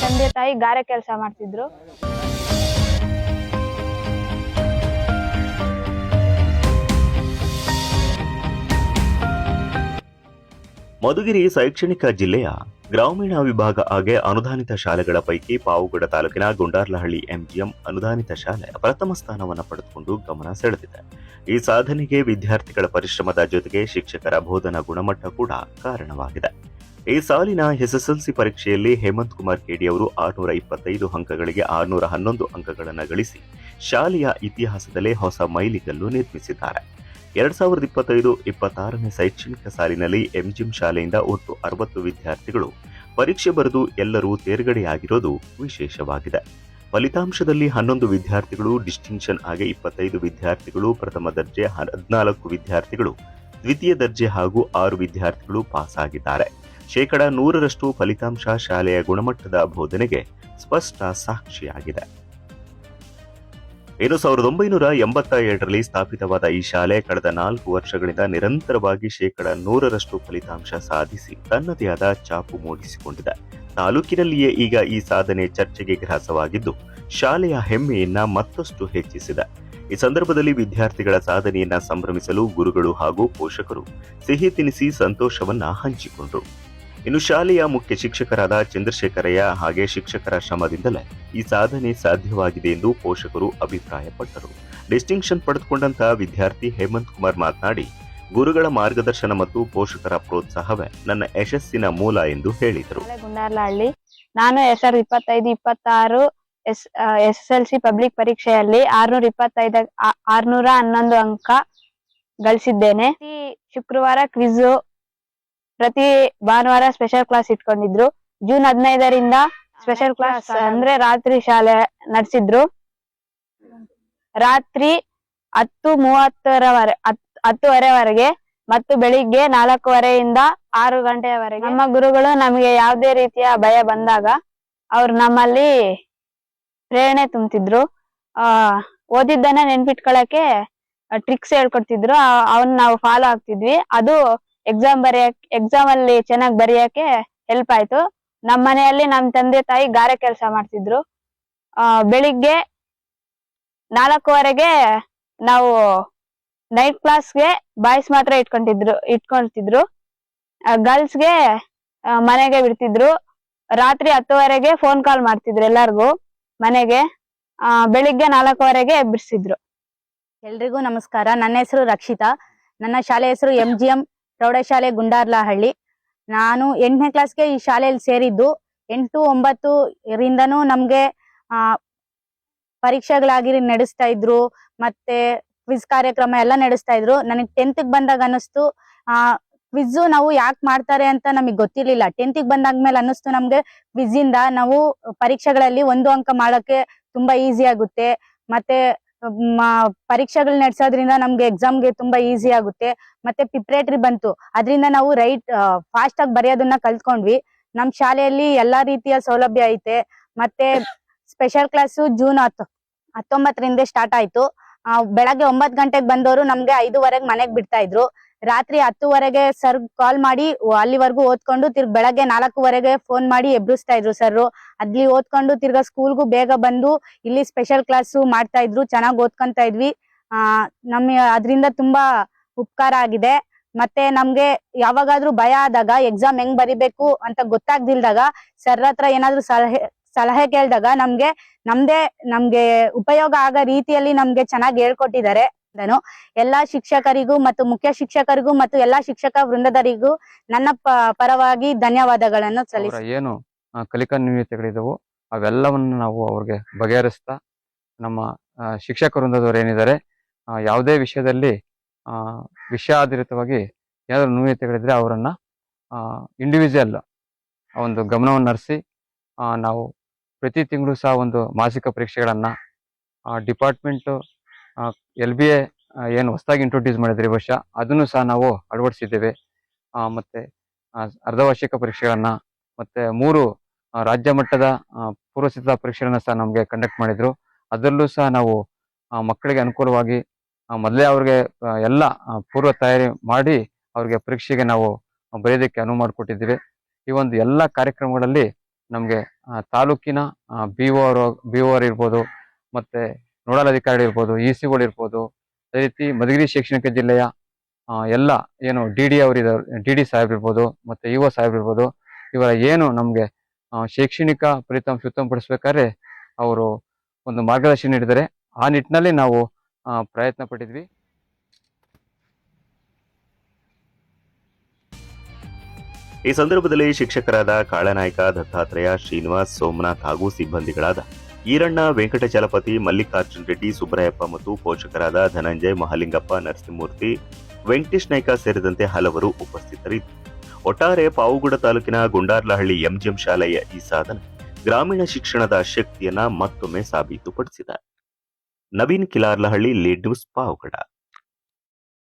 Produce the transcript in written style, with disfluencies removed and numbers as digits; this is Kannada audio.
ತಂದೆ ತಾಯಿ ಗಾರೆ ಕೆಲಸ ಮಾಡ್ತಿದ್ರು. ಮಧುಗಿರಿ ಶೈಕ್ಷಣಿಕ ಜಿಲ್ಲೆಯ ಗ್ರಾಮೀಣ ವಿಭಾಗ ಹಾಗೆ ಅನುದಾನಿತ ಶಾಲೆಗಳ ಪೈಕಿ ಪಾವುಗಡ ತಾಲೂಕಿನ ಗುಂಡಾರ್ಲಹಳ್ಳಿ ಎಂಜಿಎಂ ಅನುದಾನಿತ ಶಾಲೆ ಪ್ರಥಮ ಸ್ಥಾನವನ್ನು ಪಡೆದುಕೊಂಡು ಗಮನ ಸೆಳೆದಿದೆ. ಈ ಸಾಧನೆಗೆ ವಿದ್ಯಾರ್ಥಿಗಳ ಪರಿಶ್ರಮದ ಜೊತೆಗೆ ಶಿಕ್ಷಕರ ಬೋಧನಾ ಗುಣಮಟ್ಟ ಕೂಡ ಕಾರಣವಾಗಿದೆ. ಈ ಸಾಲಿನ ಎಸ್ಎಸ್ಎಲ್ಸಿ ಪರೀಕ್ಷೆಯಲ್ಲಿ ಹೇಮಂತ್ ಕುಮಾರ್ ಕೆಡಿ ಅವರು 625 ಅಂಕಗಳಿಗೆ 611 ಅಂಕಗಳನ್ನು ಗಳಿಸಿ ಶಾಲೆಯ ಇತಿಹಾಸದಲ್ಲೇ ಹೊಸ ಮೈಲಿಗಲ್ಲು ನಿರ್ಮಿಸಿದ್ದಾರೆ. 2025-26ನೇ ಶೈಕ್ಷಣಿಕ ಸಾಲಿನಲ್ಲಿ ಎಂಜಿಎಂ ಶಾಲೆಯಿಂದ ಒಟ್ಟು 60 ವಿದ್ಯಾರ್ಥಿಗಳು ಪರೀಕ್ಷೆ ಬರೆದು ಎಲ್ಲರೂ ತೇರ್ಗಡೆಯಾಗಿರೋದು ವಿಶೇಷವಾಗಿದೆ. ಫಲಿತಾಂಶದಲ್ಲಿ 11 ವಿದ್ಯಾರ್ಥಿಗಳು ಡಿಸ್ಟಿಂಕ್ಷನ್ ಆಗಿ 25 ವಿದ್ಯಾರ್ಥಿಗಳು ಪ್ರಥಮ ದರ್ಜೆ, 14 ವಿದ್ಯಾರ್ಥಿಗಳು ದ್ವಿತೀಯ ದರ್ಜೆ ಹಾಗೂ 6 ವಿದ್ಯಾರ್ಥಿಗಳು ಪಾಸ್ ಆಗಿದ್ದಾರೆ. 100% ಫಲಿತಾಂಶ ಶಾಲೆಯ ಗುಣಮಟ್ಟದ ಬೋಧನೆಗೆ ಸ್ಪಷ್ಟ ಸಾಕ್ಷಿಯಾಗಿದೆ. 1987ರಲ್ಲಿ ಸ್ಥಾಪಿತವಾದ ಈ ಶಾಲೆ ಕಳೆದ 4 ವರ್ಷಗಳಿಂದ ನಿರಂತರವಾಗಿ 100% ಫಲಿತಾಂಶ ಸಾಧಿಸಿ ತನ್ನದೇ ಆದ ಛಾಪು ಮೂಡಿಸಿಕೊಂಡಿದೆ. ತಾಲೂಕಿನಲ್ಲಿಯೇ ಈಗ ಈ ಸಾಧನೆ ಚರ್ಚೆಗೆ ಗ್ರಾಸವಾಗಿದ್ದು ಶಾಲೆಯ ಹೆಮ್ಮೆಯನ್ನ ಮತ್ತಷ್ಟು ಹೆಚ್ಚಿಸಿದೆ. ಈ ಸಂದರ್ಭದಲ್ಲಿ ವಿದ್ಯಾರ್ಥಿಗಳ ಸಾಧನೆಯನ್ನ ಸಂಭ್ರಮಿಸಲು ಗುರುಗಳು ಹಾಗೂ ಪೋಷಕರು ಸಿಹಿ ತಿನಿಸಿ ಸಂತೋಷವನ್ನ ಹಂಚಿಕೊಂಡರು. ಇನ್ನು ಶಾಲೆಯ ಮುಖ್ಯ ಶಿಕ್ಷಕರಾದ ಚಂದ್ರಶೇಖರಯ್ಯ ಹಾಗೆ ಶಿಕ್ಷಕರ ಶ್ರಮದಿಂದಲೇ ಈ ಸಾಧನೆ ಸಾಧ್ಯವಾಗಿದೆ ಎಂದು ಪೋಷಕರು ಅಭಿಪ್ರಾಯಪಟ್ಟರು. ಡಿಸ್ಟಿಂಕ್ಷನ್ ಪಡೆದುಕೊಂಡಂತಹ ವಿದ್ಯಾರ್ಥಿ ಹೇಮಂತ್ ಕುಮಾರ್ ಮಾತನಾಡಿ, ಗುರುಗಳ ಮಾರ್ಗದರ್ಶನ ಮತ್ತು ಪೋಷಕರ ಪ್ರೋತ್ಸಾಹವೇ ನನ್ನ ಯಶಸ್ಸಿನ ಮೂಲ ಎಂದು ಹೇಳಿದರು. ಗುಂಡಾರ್ಲಹಳ್ಳಿ, ನಾನು 2025-26 SSLC ಪಬ್ಲಿಕ್ ಪರೀಕ್ಷೆಯಲ್ಲಿ 611 ಅಂಕ ಗಳಿಸಿದ್ದೇನೆ. ಶುಕ್ರವಾರ ಕ್ವಿಜ್, ಪ್ರತಿ ಭಾನುವಾರ ಸ್ಪೆಷಲ್ ಕ್ಲಾಸ್ ಇಟ್ಕೊಂಡಿದ್ರು. ಜೂನ್ 15ರಿಂದ ಸ್ಪೆಷಲ್ ಕ್ಲಾಸ್ ಅಂದ್ರೆ ರಾತ್ರಿ ಶಾಲೆ ನಡೆಸಿದ್ರು. ರಾತ್ರಿ 10:30ವರೆಗೆ ಮತ್ತು ಬೆಳಿಗ್ಗೆ 4:15ರಿಂದ 6 ಗಂಟೆಯವರೆಗೆ. ನಮ್ಮ ಗುರುಗಳು ನಮಗೆ ಯಾವುದೇ ರೀತಿಯ ಭಯ ಬಂದಾಗ ಅವ್ರು ನಮ್ಮಲ್ಲಿ ಪ್ರೇರಣೆ ತುಂಬ್ತಿದ್ರು. ಓದಿದ್ದನ್ನ ನೆನ್ಪಿಟ್ಕೊಳಕ್ಕೆ ಟ್ರಿಕ್ಸ್ ಹೇಳ್ಕೊಡ್ತಿದ್ರು. ಅವನ್ನ ನಾವು ಫಾಲೋ ಆಗ್ತಿದ್ವಿ. ಅದು ಎಕ್ಸಾಮ್ ಅಲ್ಲಿ ಚೆನ್ನಾಗಿ ಬರೆಯಕ್ಕೆ ಹೆಲ್ಪ್ ಆಯ್ತು. ನಮ್ಮ ಮನೆಯಲ್ಲಿ ನಮ್ಮ ತಂದೆ ತಾಯಿ ಗಾರೆ ಕೆಲಸ ಮಾಡ್ತಿದ್ರು. ಬೆಳಿಗ್ಗೆ 4:00ವರೆಗೆ ನಾವು ನೈಟ್ ಕ್ಲಾಸ್ಗೆ ಬಾಯ್ಸ್ ಮಾತ್ರ ಇಟ್ಕೊಳ್ತಿದ್ರು. ಗರ್ಲ್ಸ್ಗೆ ಮನೆಗೆ ಬಿಡ್ತಿದ್ರು. ರಾತ್ರಿ 10:00ವರೆಗೆ ಫೋನ್ ಕಾಲ್ ಮಾಡ್ತಿದ್ರು ಎಲ್ಲಾರ್ಗು ಮನೆಗೆ. ಬೆಳಿಗ್ಗೆ 4:00ವರೆಗೆ ಎಬ್ಬಿಸಿದ್ರು. ಎಲ್ರಿಗೂ ನಮಸ್ಕಾರ. ನನ್ನ ಹೆಸರು ರಕ್ಷಿತಾ. ನನ್ನ ಶಾಲೆ ಹೆಸರು ಎಂಜಿಎಂ ಪ್ರೌಢಶಾಲೆ ಗುಂಡಾರ್ಲಹಳ್ಳಿ. ನಾನು 8ನೇ ಕ್ಲಾಸ್ಗೆ ಈ ಶಾಲೆಯಲ್ಲಿ ಸೇರಿದ್ದು. 8, 9ರಿಂದನೂ ನಮ್ಗೆ ಪರೀಕ್ಷೆಗಳಾಗಿ ನಡೆಸ್ತಾ ಇದ್ರು, ಮತ್ತೆ ಕ್ವಿಜ್ ಕಾರ್ಯಕ್ರಮ ಎಲ್ಲ ನಡೆಸ್ತಾ ಇದ್ರು. ನನಗೆ 10th ಬಂದಾಗ ಅನ್ನಿಸ್ತು ಕ್ವಿಜ್ ನಾವು ಯಾಕೆ ಮಾಡ್ತಾರೆ ಅಂತ ನಮಗೆ ಗೊತ್ತಿರ್ಲಿಲ್ಲ. 10th ಬಂದಾದ್ಮೇಲೆ ಅನ್ನಿಸ್ತು ನಮ್ಗೆ ಕ್ವಿಜ್ ಇಂದ ನಾವು ಪರೀಕ್ಷೆಗಳಲ್ಲಿ 1 ಅಂಕ ಮಾಡಕ್ಕೆ ತುಂಬಾ ಈಸಿ ಆಗುತ್ತೆ. ಮತ್ತೆ ಪರೀಕ್ಷೆಗಳು ನಡೆಸೋದ್ರಿಂದ ನಮ್ಗೆ ಎಕ್ಸಾಮ್ಗೆ ತುಂಬಾ ಈಸಿ ಆಗುತ್ತೆ. ಮತ್ತೆ ಪ್ರಿಪರೇಟರಿ ಬಂತು, ಅದರಿಂದ ನಾವು ಫಾಸ್ಟ್ ಆಗಿ ಬರೆಯೋದನ್ನ ಕಲ್ತ್ಕೊಂಡ್ವಿ. ನಮ್ ಶಾಲೆಯಲ್ಲಿ ಎಲ್ಲಾ ರೀತಿಯ ಸೌಲಭ್ಯ ಐತೆ. ಮತ್ತೆ ಸ್ಪೆಷಲ್ ಕ್ಲಾಸ್ ಜೂನ್ 19ರಿಂದ ಸ್ಟಾರ್ಟ್ ಆಯ್ತು. ಬೆಳಗ್ಗೆ 9 ಗಂಟೆಗೆ ಬಂದವರು ನಮ್ಗೆ 5:00ವರೆಗೆ ಮನೆಗ್ ಬಿಡ್ತಾ ಇದ್ರು. ರಾತ್ರಿ 10:00ವರೆಗೆ ಸರ್ ಕಾಲ್ ಮಾಡಿ ಅಲ್ಲಿವರೆಗೂ ಓದ್ಕೊಂಡು ಬೆಳಗ್ಗೆ 4:00ವರೆಗೆ ಫೋನ್ ಮಾಡಿ ಎಬ್ಬಿಸ್ತಾ ಇದ್ರು ಸರ್. ಅಲ್ಲಿ ಓದ್ಕೊಂಡು ತಿರ್ಗಾ ಸ್ಕೂಲ್ಗೂ ಬೇಗ ಬಂದು ಇಲ್ಲಿ ಸ್ಪೆಷಲ್ ಕ್ಲಾಸ್ ಮಾಡ್ತಾ ಇದ್ರು. ಚೆನ್ನಾಗಿ ಓದ್ಕೊಂತ ಇದ್ವಿ. ಅದರಿಂದ ತುಂಬಾ ಉಪಕಾರ ಆಗಿದೆ. ಮತ್ತೆ ನಮ್ಗೆ ಯಾವಾಗಾದ್ರೂ ಭಯ ಆದಾಗ, ಎಕ್ಸಾಮ್ ಹೆಂಗ್ ಬರಿಬೇಕು ಅಂತ ಗೊತ್ತಾಗ್ದಿಲ್ದಾಗ ಸರ್ ಹತ್ರ ಏನಾದ್ರು ಸಲಹೆ ಕೇಳಿದಾಗ ನಮ್ಗೆ ಉಪಯೋಗ ಆಗೋ ರೀತಿಯಲ್ಲಿ ನಮ್ಗೆ ಚೆನ್ನಾಗಿ ಹೇಳ್ಕೊಟ್ಟಿದ್ದಾರೆ. ಎಲ್ಲಾ ಶಿಕ್ಷಕರಿಗೂ ಮತ್ತು ಮುಖ್ಯ ಶಿಕ್ಷಕರಿಗೂ ಮತ್ತು ಎಲ್ಲಾ ಶಿಕ್ಷಕ ವೃಂದದರಿಗೂ ನನ್ನ ಪರವಾಗಿ ಧನ್ಯವಾದಗಳನ್ನು ಸಲ್ಲಿಸ್ತೀನಿ. ಏನು ಕಲಿಕಾ ನ್ಯೂನತೆಗಳಿದವು ಅವೆಲ್ಲವನ್ನು ನಾವು ಅವ್ರಿಗೆ ಬಗೆಹರಿಸ್ತಾ, ನಮ್ಮ ಶಿಕ್ಷಕ ವೃಂದದವರು ಏನಿದ್ದಾರೆ ಯಾವುದೇ ವಿಷಯದಲ್ಲಿ ವಿಷಯ ಆಧಾರಿತವಾಗಿ ಏನಾದ್ರು ನ್ಯೂನತೆಗಳಿದ್ರೆ ಅವರನ್ನ ಇಂಡಿವಿಜುವಲ್ ಒಂದು ಗಮನವನ್ನು ಹರಿಸಿ ನಾವು ಪ್ರತಿ ತಿಂಗಳು ಸಹ ಒಂದು ಮಾಸಿಕ ಪರೀಕ್ಷೆಗಳನ್ನ ಡಿಪಾರ್ಟ್ಮೆಂಟ್ LBA ಏನು ಹೊಸದಾಗಿ ಇಂಟ್ರೊಡ್ಯೂಸ್ ಮಾಡಿದ್ರೆ ಈ ವರ್ಷ ಅದನ್ನು ಸಹ ನಾವು ಅಳವಡಿಸಿದ್ದೇವೆ. ಮತ್ತೆ ಅರ್ಧವಾರ್ಷಿಕ ಪರೀಕ್ಷೆಗಳನ್ನ ಮತ್ತೆ 3 ರಾಜ್ಯ ಮಟ್ಟದ ಪೂರ್ವಸಿದ್ಧತಾ ಪರೀಕ್ಷೆಗಳನ್ನ ಸಹ ನಮಗೆ ಕಂಡಕ್ಟ್ ಮಾಡಿದ್ರು. ಅದರಲ್ಲೂ ಸಹ ನಾವು ಮಕ್ಕಳಿಗೆ ಅನುಕೂಲವಾಗಿ ಮೊದಲೇ ಅವ್ರಿಗೆ ಎಲ್ಲ ಪೂರ್ವ ತಯಾರಿ ಮಾಡಿ ಅವ್ರಿಗೆ ಪರೀಕ್ಷೆಗೆ ನಾವು ಬರೆಯೋದಕ್ಕೆ ಅನುವು ಮಾಡಿಕೊಟ್ಟಿದ್ದೀವಿ. ಈ ಒಂದು ಎಲ್ಲ ಕಾರ್ಯಕ್ರಮಗಳಲ್ಲಿ ನಮಗೆ ತಾಲೂಕಿನ BO ಇರ್ಬೋದು, ಮತ್ತೆ ನೋಡಲ್ ಅಧಿಕಾರಿ ಇರ್ಬೋದು, ECಗಳು ಇರ್ಬೋದು, ಅದೇ ರೀತಿ ಮಧುಗಿರಿ ಶೈಕ್ಷಣಿಕ ಜಿಲ್ಲೆಯ ಎಲ್ಲ ಏನು DD ಸಾಹೇಬ್ ಇರ್ಬೋದು, ಮತ್ತೆ EO ಸಾಹೇಬ್ ಇರ್ಬೋದು, ಇವರ ಏನು ನಮಗೆ ಶೈಕ್ಷಣಿಕ ಫಲಿತಾಂಶ ಉತ್ತಮಪಡಿಸ್ಬೇಕಾದ್ರೆ ಅವರು ಒಂದು ಮಾರ್ಗದರ್ಶನ ನೀಡಿದರೆ ಆ ನಿಟ್ಟಿನಲ್ಲಿ ನಾವು ಪ್ರಯತ್ನ ಪಟ್ಟಿದ್ವಿ. ಈ ಸಂದರ್ಭದಲ್ಲಿ ಶಿಕ್ಷಕರಾದ ಕಾಳನಾಯ್ಕ, ದತ್ತಾತ್ರೇಯ, ಶ್ರೀನಿವಾಸ್, ಸೋಮನಾಥ್ ಹಾಗೂ ಸಿಬ್ಬಂದಿಗಳಾದ ಈರಣ್ಣ, ವೆಂಕಟಚಲಪತಿ, ಮಲ್ಲಿಕಾರ್ಜುನ್ ರೆಡ್ಡಿ, ಸುಬ್ರಾಯಪ್ಪ ಮತ್ತು ಪೋಷಕರಾದ ಧನಂಜಯ್, ಮಹಾಲಿಂಗಪ್ಪ, ನರಸಿಂಹಮೂರ್ತಿ, ವೆಂಕಟೇಶ್ ನಾಯ್ಕ ಸೇರಿದಂತೆ ಹಲವರು ಉಪಸ್ಥಿತರಿದ್ದರು. ಒಟ್ಟಾರೆ ಪಾವುಗಡ ತಾಲೂಕಿನ ಗುಂಡಾರ್ಲಹಳ್ಳಿ MGM ಶಾಲೆಯ ಈ ಸಾಧನೆ ಗ್ರಾಮೀಣ ಶಿಕ್ಷಣದ ಶಕ್ತಿಯನ್ನ ಮತ್ತೊಮ್ಮೆ ಸಾಬೀತುಪಡಿಸಿದೆ. Naveen Kilarlahalli, lead news, Pavagada.